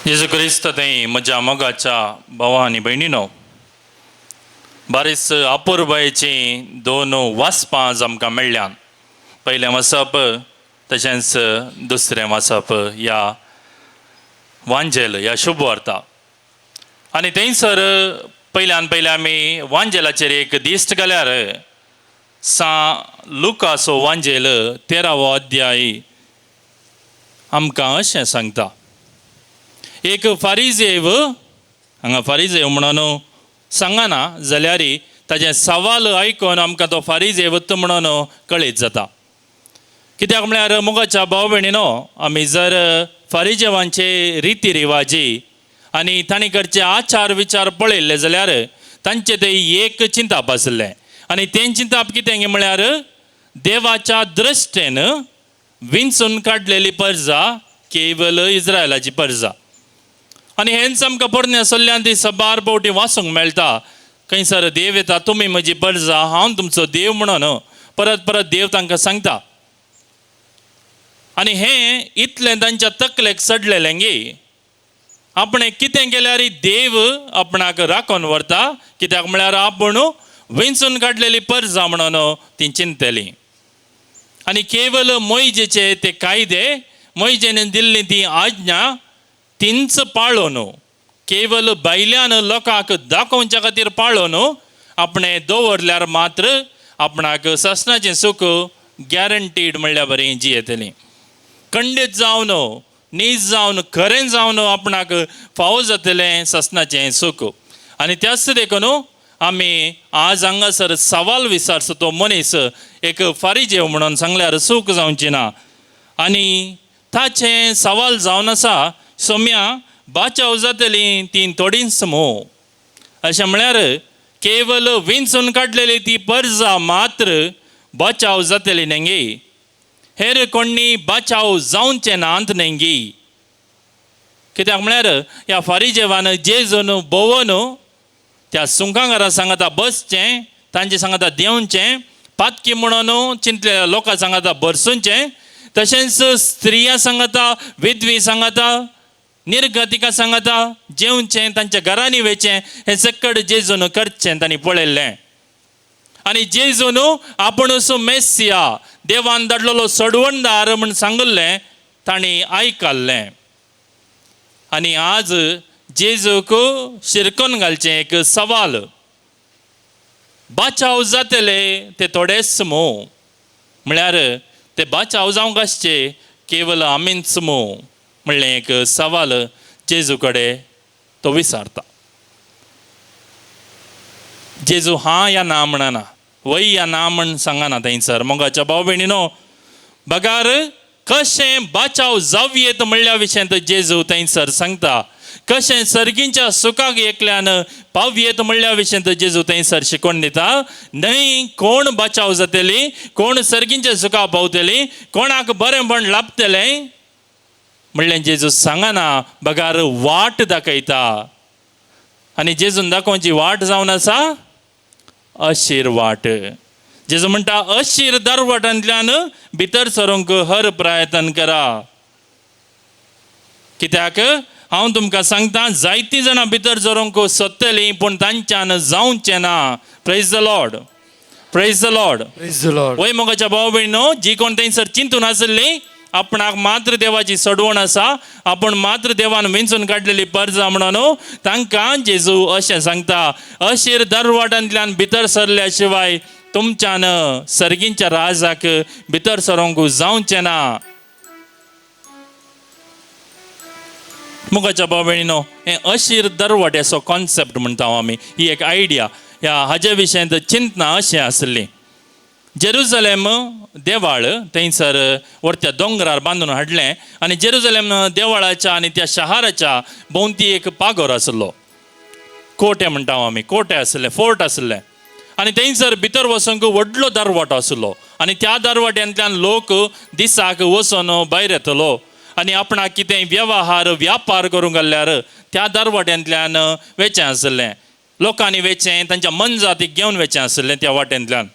येशू क्रिस्त थंय म्हज्या मोगाच्या भावा आनी भयणीनो, बारीस अपुर्बायेची दोन वाचपां आज आमकां मेळ्ळ्यान. पयलें वाचप तशेंच दुसरें वाचप ह्या वांजेल ह्या शुभ वार्ता. आनी थंयसर पयल्यान पयलें आमी वांजेलाचेर एक दिश्ट घाल्यार लुकाचो वांजेल 13वो अध्याय आमकां अशें सांगता. एक फारिजेव हांगा फारिजेव म्हणून सांगना जाल्यार ताजें सवाल आयकून आमकां तो फारिजेवत म्हणून कळीत जाता. कित्याक म्हळ्यार मोगाच्या भाव भयणीनो, आमी जर फारिजेवांचे रिती रिवाजी आनी तांणी कडचे आचार विचार पळयल्ले जाल्यार तांचे थंय एक चिंताप आसलें. आनी तें चिंताप कितें म्हळ्यार देवाच्या दृश्टेन विंचून काडलेली परजा केवल इस्रायलाची परजा. आनी हेंच आमकां पोरण्या सल्ल्यान ती सबार पावटी वाचूंक मेळटा. खंयसर देव येता, तुमी म्हजी परजा, हांव तुमचो देव म्हणून परत परत देव तांकां सांगता. आनी हें इतलें तांच्या तकलेक चडलेलें गे. आपणें कितें केल्यार देव आपणाक राखून व्हरता, कित्याक म्हळ्यार आपूण विंचून काडलेली परजा म्हणून ती चिंतली. आनी केवल मोइजेचे ते कायदे, मोइजेन दिल्ली ती आज्ञा तींच पाळून, केवल भायल्यान लोकांक दाखोवच्या खातीर पाळून आपणें दवरल्यार मात्र आपणाक ससनाचें सूख गॅरंटीड म्हणल्या बरें जियेतलीं. खंडीत जावन नीज जावन खरें जावन आपणाक फावो जातलें ससनाचें सूख. आनी त्याच देखून आमी आज हांगासर सवाल विचारचो तो मनीस एक फारिजेव म्हणून सांगल्यार सूख जावची ना. आनी ताचें सवाल जावन आसा, सोम्या बाचाव जातली ती थोडींच मो. अशें म्हळ्यार केवल विंचून काडलेली ती परजा मात्र बाचाव जातली न्ही, हेर कोणी बाचाव जावचें नांत न्ही. कित्याक म्हळ्यार ह्या फारिजेवान जेजून भोंवन त्या सुंकांगारा सांगता बसचें, तांचे सांगता देंवचें, पातकी म्हणून चिंतलेल्या लोकां सांगता बरसूंचें, तशेंच स्त्रियां सांगता, विधवी सांगता, निर्गतिका सांगता जेवचें, तांच्या घरांनी वेचें, हें सकट जेजून करचें तांणी पळयल्लें. आनी जेजून आपुणूच मेस्सिया, देवान धाडलेलो सोडवणदार म्हूण सांगल्लें तांणी आयकल्लें. आनी आज जेजूक शिरकोन घालचें एक सवाल, बाचाव जातले ते थोडेच मो. म्हळ्यार ते बाचाव जावंक आसचे केवल आमीच मो म्हणलें एक सवाल जेजू कडेन तो विचारता. जेजू हां या ना म्हणना, वय या ना म्हण सांगना थंयसर. मोगाच्या भाव भयणीनो, बगार कशें बाचाव जावयेत म्हणल्या विशयां जेजू थंयसर सांगता. कशें सर्गींच्या सुखाक एकल्यान पावयेत म्हणल्या विशयां जेजू थंयसर शिकोवन दिता. न्हय कोण बाचाव जातली, कोण सर्गींच्या सुखा पावतली, कोणाक बरेंपण लाभतलें म्हणलें जेजू सांगना, बगार वाट दाखयता. आनी जेजून दाखोवची वाट जावन आसा अशीर वाट. जेजू म्हणटा अशीर दरवाटांतल्यान भितर सरूंक हर प्रयत्न करा. कित्याक हांव तुमकां सांगता, जायतीं जाणां भितर सरूंक सोदतलीं पूण तांच्यान जावचें ना. Praise the Lord, praise the Lord, praise the Lord. वय मोगाच्या भाव भयणीनो, जी कोण थंयसर चिंतून आसलीं आपणाक मात्र देवाची सोडवण आसा, आपूण मात्र देवान विंचून काडलेली परजा म्हणून तांकां जेजू अशें सांगता, अशीर दरवाटांतल्यान भितर सरल्या शिवाय तुमच्यान सर्गींच्या राजाक भितर सरूंक जावचें ना. मोगाच्या भाव भयणीनो, हें अशीर दरवाट्याचो कॉन्सेप्ट म्हणटा आमी, ही एक आयडिया. ह्या हाजे विशयांत चिंतना अशें आसली. जेरुजलेम देवाळ थंयसर वरच्या दोंगरार बांदून हाडलें आनी जेरुजलेम देवाळाच्या आनी त्या शाराच्या भोंवती एक पागोर आसलो. कोटे म्हणटा आमी, कोटे आसले, फोर्ट आसले. आनी थंयसर भितर वचूंक व्हडलो दरवाटो आसलो. आनी त्या दरवाट्यांतल्यान लोक दिसाक वचून भायर येतलो आनी आपणाक कितें वेवहार व्यापार करूंक गेल्यार त्या दरवाट्यांतल्यान वेचें आसलें. लोकांनी वेचें, तांच्या मनजातीक घेवन वेचें आसलें त्या वाटेंतल्यान.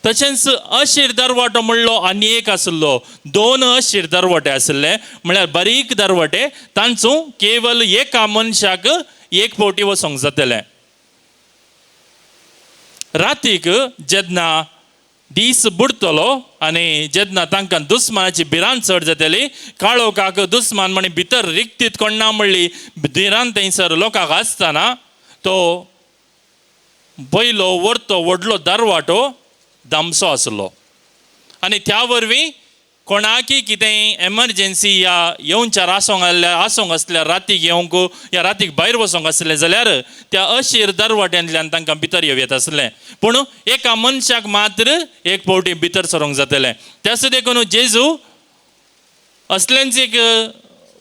तशेंच अशीर दरवटो म्हणलो आनी एक आसलो, दोन अशीर दरवटे आसले, म्हळ्यार बारीक दरवटे, तांचो केवल एका मनशाक एक फावटी वचोंक जातलें. रातीक जेन्ना दीस बुडतलो आनी जेन्ना तांकां दुस्मानाची भिरांत चड जातली, काळोखाक दुस्मान म्हणी भितर रिक्तीत कोण्णा म्हणली भिरांत थंयसर लोकांक आसतना तो पयलो व्हरतो व्हडलो दरवाटो धामसो आसलो. आनी त्या वरवीं कोणाकी कितेंय एमर्जन्सी या येवनचार आसोंक आसल्यार रातीक येवंक या रातीक भायर वचोंक आसलें जाल्यार त्या अशीर दरवाट्यांतल्यान तांकां भितर येवं आसलें. पूण एका मनशाक मात्र एक फावटी भितर सरोंक जातलें. त्याच देखून जेजू असलेंच एक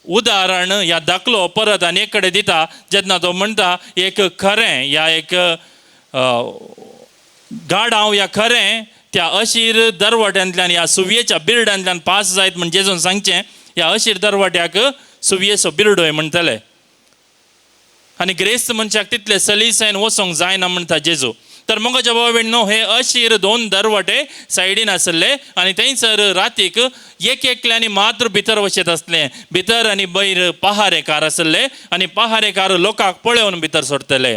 उदाहरण ह्या दाखलो परत आनी एक कडेन दिता, जेन्ना तो म्हणटा एक खरें या एक गाडाव या खरें त्या अशीर दरवाट्यांतल्यान ह्या सुवयेच्या बिरडांतल्यान पास जायत म्हण जेजून सांगचें. ह्या अशीर दरवाट्याक सुवयेचो बिरडोय म्हणटले आनी ग्रेस्त मनशाक तितले सलीसायन वचोंक जायना म्हणटा जेजू. तर मोगाच्या भावा भयणीनो, हे अशीर दोन दरवाटे सायडीन आसले आनी थंयसर रातीक एक एकल्यांनी मात्र भितर वचत आसले. भितर आनी भायर पहारेकार आसले आनी पहारेकार लोकांक पळोवन भितर सरतले.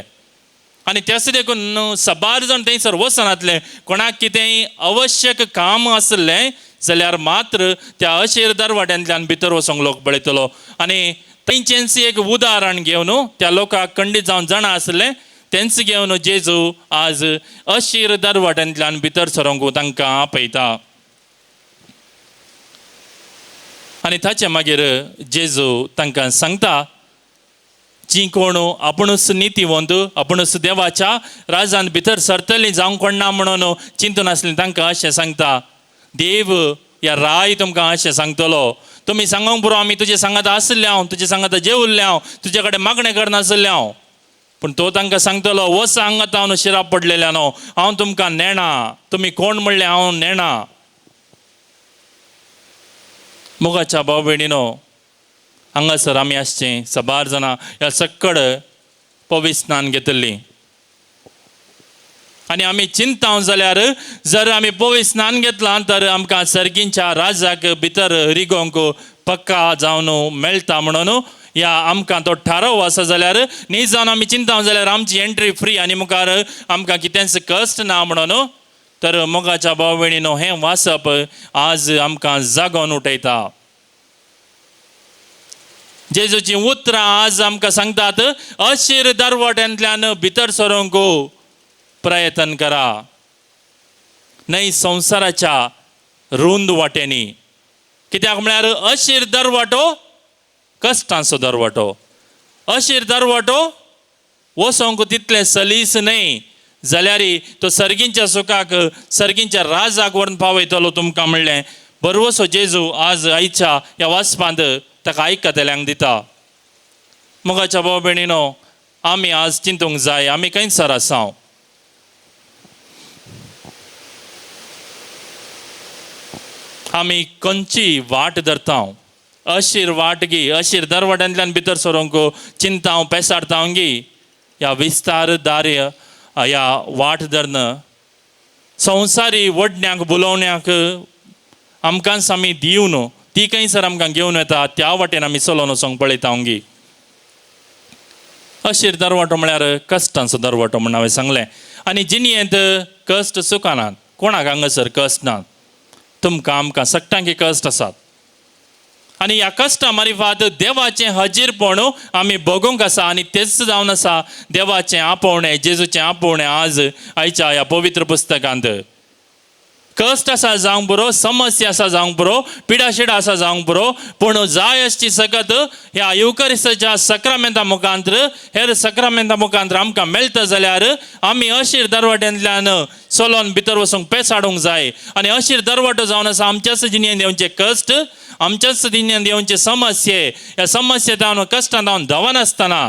आनी त्याच देखून सबार जाण थंयसर वचनातले. कोणाक कितेंय आवश्यक काम आसलें जाल्यार मात्र त्या अशीर दरवाट्यांतल्यान भितर वचोंक लोक पळयतलो. आनी थंयचेंच एक उदाहरण घेवन त्या लोकांक खंडीत जावन जाणा आसले तेंच घेवन जेजू आज अशीर दरवाट्यांतल्यान भितर सरोंक तांकां आपयता. आनी ताचे मागीर जेजू तांकां सांगता, जी कोण आपुणूच नितीवंत, आपुणूच देवाच्या राजांत भितर सरतलीं जावंक कोणना म्हणून चिंतून आसलीं तांकां अशें सांगता, देव ह्या राय तुमकां अशें सांगतलो, तुमी सांगोंक पुरो आमी तुजे सांगात आसले, हांव तुजे सांगात जेवल्ले, हांव तुजे कडेन मागणें करनासलें हांव. पूण तो तांकां सांगतलो, वस हांगात हांव शिराप पडलेल्या न्हू, हांव तुमकां नेणा, तुमी कोण म्हणलें हांव नेणा. मोगाच्या भाव भयणीनो, हांगासर आमी आसचें सबार जाणां ह्या सक्कड पवित्र स्नान घेतली आनी आमी चिंताव जाल्यार जर आमी पवित्र स्नान घेतलां तर आमकां सर्गींच्या राजाक भितर रिगोंक पक्का जावन मेळटा म्हणून या आमकां तो थाराव आसा जाल्यार न्ही जावन आमी चिंताव जाल्यार आमची एंट्री फ्री आनी मुखार आमकां कितेंच कश्ट ना म्हणून. तर मोगाच्या भाव भयणीनो, हें वाचप आज आमकां जागोन उठयता. जेजूची उतरां आज आमकां सांगतात, अशीर दरवाट्यांतल्यान भितर सरोंक प्रयत्न करा, न्हय संवसाराच्या रुंद वाटेनी. कित्याक म्हळ्यार अशीर दरवाटो कश्टांचो दरवाटो. अशीर दरवाटो वचोंक तितलें सलीस न्हय जाल्यार तो सर्गींच्या सुखाक सर्गींच्या राजाक व्हरून पावयतलो तुमकां म्हणलें. बरवसो जेजू आज आयच्या ह्या वाचपांत ताका आयकतल्यांक दिता. मोगाच्या भाव भयणीनो, आमी आज चिंतूंक जाय, आमी खंयसर आसां. आमी खंयची वाट धरता. अशीर वाट गी, अशीर दरवाट्यांतल्यान भितर सरोंक चिंताव पेसाडता गी, ह्या विस्तार दार्य ह्या वाट धरन संवसारी वडण्यांक बुलोवण्यांक आमकांच आमी दिवन ती खंयसर आमकां घेवन येता, त्या वाटेन आमी चलोन वचोंक पळयता गी. अशीर दरवाटो म्हळ्यार कश्टांचो दरवाटो म्हण हांवें सांगलें. आनी जिणयेंत कश्ट सुखानात, कोणाक हांगासर कश्ट नात. तुमकां आमकां सगळ्यांक कश्ट आसात आनी ह्या कश्टा मारिफात देवाचें हजीरपण आमी भोगूंक आसा. आनी तेच जावन आसा देवाचें आपोवणें, जेजूचें आपोवणें आज आयच्या ह्या पवित्र पुस्तकांत. कश्ट आसा जावंक पुरो, समस्या आसा जावंक पुरो, पिडाशिडा आसा जावंक पुरो, पूण जाय आसची सकत ह्या युकरिस्ताच्या सक्रामेंता मुखांतर, हेर सक्रामेंता मुखांतर आमकां मेळटा जाल्यार आमी अशीर दरवाट्यांतल्यान चलोन भितर वचूंक पेसाडूंक जाय. आनी अशीर दरवाटो जावन आसा आमच्याच जिणेंत येवचे कश्ट, आमच्याच जिणेंत येवचे समस्ये. ह्या समस्येंत हांव कश्टांत हांव धवनासतना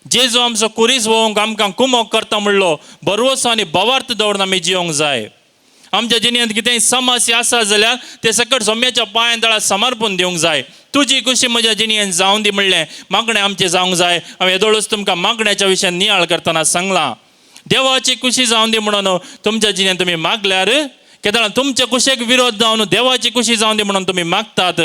जेजू आमचो कुरीस भोवंक आमकां कुमोग करता म्हणलो बरवसो आनी भवार्थ दवरून आमी जिवंक जाय. आमच्या जिणेंत कितेंय समस्या आसा जाल्यार ते सकट सोम्याच्या पांया तळा समर्पण दिवंक जाय. तुजी खुशी म्हज्या जिणेंत जावं दी म्हणलें, मागणें आमचें जावंक जाय. हांवें येदोळूच तुमकां मागण्याच्या विशयान नियाळ करतना सांगलां. देवाची खुशी जावन दी म्हणून तुमच्या जिणेंत तुम्ही मागल्यार केदां तुमच्या कुशेक विरोध जावन देवाची खुशी जावन दी म्हणून तुम्ही मागतात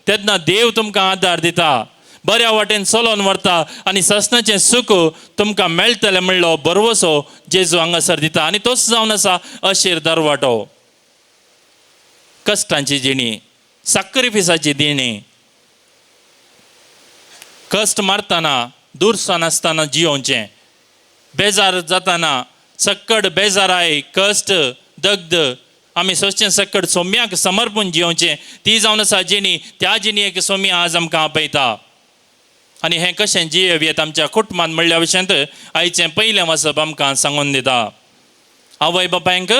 तेन्ना देव तुमकां आदार दिता, बऱ्या वाटेन चलोवन व्हरता आनी ससनाचें सूख तुमकां मेळटलें म्हणलो बरवसो जेजू हांगासर दिता. आनी तोच जावन आसा अशीर दरवाटो, कश्टांची जिणी, सॅक्रिफिसाची दिणी. कश्ट मारतना दुरसाण आसतना जियोवचें, बेजार जातना सक्कड बेजाराय कश्ट दग्ध आमी सोंसचें सक्कड सोम्याक समर्पून जियोवचें. ती जावन आसा जिणी, त्या जिणयेक सोमी आज आमकां आपयता. आनी हें कशें जियेवयेत आमच्या कुटुंबांत म्हणल्या विशयांत आयचें पयलें वचप आमकां सांगून दिता. आवय बापायंक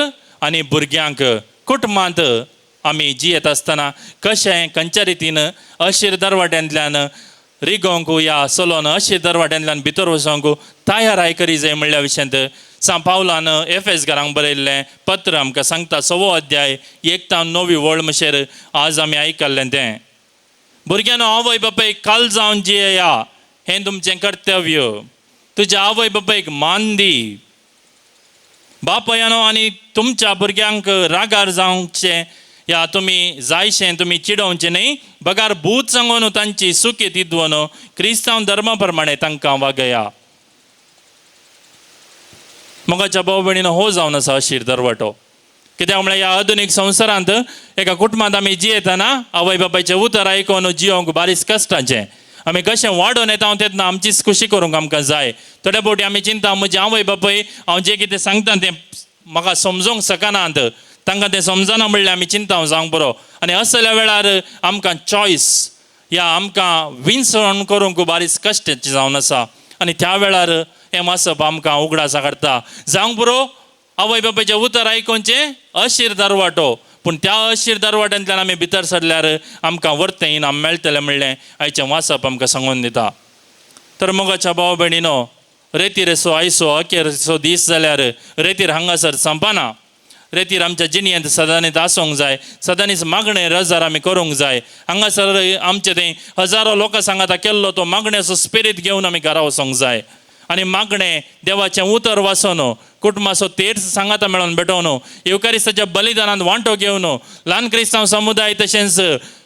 आनी भुरग्यांक कुटुंबांत आमी जियेत आसतना कशें खंयच्या रितीन अशीर दरवाट्यांतल्यान रिगोवंक या चलोवन अशीर दरवाट्यांतल्यान भितर वचोंक तयाराय करी जाय म्हणल्या विशयांत सांत पावलान एफेसकारांक बरयल्लें पत्र आमकां सांगता. 6 अध्याय 1-9 वळ म्हणशेर आज आमी आयकल्लें तें. भुरग्यानो, आवय बापायक काल जावन जियेया हें तुमचें कर्तव्य. तुज्या आवय बापायक मान दी. बापयानो आनी तुमच्या भुरग्यांक रागार जावचें या तुमी जायशें तुमी चिडोवचें न्ही. बगार भूत सांगून तांची सुखी तिदवन क्रिस्तांव धर्मा प्रमाणे तांकां वागया. मोगाच्या भाव भयणीनो, हो जावन आसा अशीर दरवाटो. कित्याक म्हळ्यार ह्या आधुनीक संवसारांत एका कुटुंबांत आमी जियेतना आवय बापायचें उतर आयकून जियोवंक बारीच कश्टाचें. आमी कशें वाडोवन येता तेन्ना आमचीच खुशी करूंक आमकां जाय. थोडे फावटी आमी चिंता म्हजें आवय बापाय हांव जें कितें सांगता तें म्हाका समजोवंक शकनात, तांकां तें समजना म्हणल्यार आमी चिंता जावंक बरो. आनी असल्या वेळार आमकां चॉयस या आमकां विंचवण करूंक बारीच कश्टाचें जावन आसा. आनी त्या वेळार हें वचप आमकां उगडासा काडटा. जावंक बरो आवय बापायचें उतर आयकोवचें अशीर दरवाटो, पूण त्या अशीर दरवाट्यांतल्यान आमी भितर सरल्यार आमकां वर्तें इनाम मेळटलें म्हणलें आयचें वाचप आमकां सांगून दिता. तर मोगाच्या भाव भयणीनो, रेतीर असो आयसो अखेरचो दीस जाल्यार रेतीर हांगासर संपना. रेतीर आमच्या जिणयेंत सदांच आसूंक जाय, सदांच मागणें रजार आमी करूंक जाय. हांगासर आमचे थंय हजारो लोकां सांगाता केल्लो तो मागण्याचो स्पिरीट घेवन आमी घरा वचोंक जाय. आनी मागणें देवाचें उतर वाचून कुटुंबाचो तेर्स सांगाता मेळोन भेटोवन युकारिस्ताच्या बलिदानांत वांटो घेवन ल्हान क्रिस्तांव समुदाय तशेंच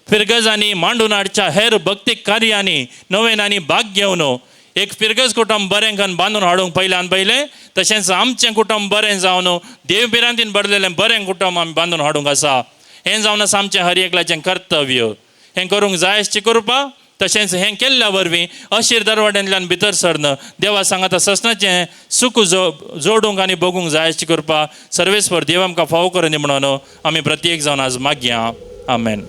फिरगजांनी मांडून हाडच्या हेर भक्तीक कार्यांनी नवेनांनी भाग घेवन एक फिरगज कुटुंब बरें करून बांदून हाडूंक पयल्यान पयलें, तशेंच आमचें कुटुंब बरें जावन देवबिरांतीन भरलेलें बरें कुटुंब आमी बांदून हाडूंक आसा. हें जावन आसा आमचें हर एकल्याचें कर्तव्य. हें करूंक जाय आसची कृपा. तशेंच हें केल्ल्या वरवीं अशीर दरवाट्यांतल्यान भितर सरन देवा सांगाता ससनाचें सूख जोडूंक आनी बगूंक जाय आसची कृपा सर्वेस्वर देव आमकां फावो करूं दी म्हणून आमी प्रत्येक जावन आज मागया. आमेन.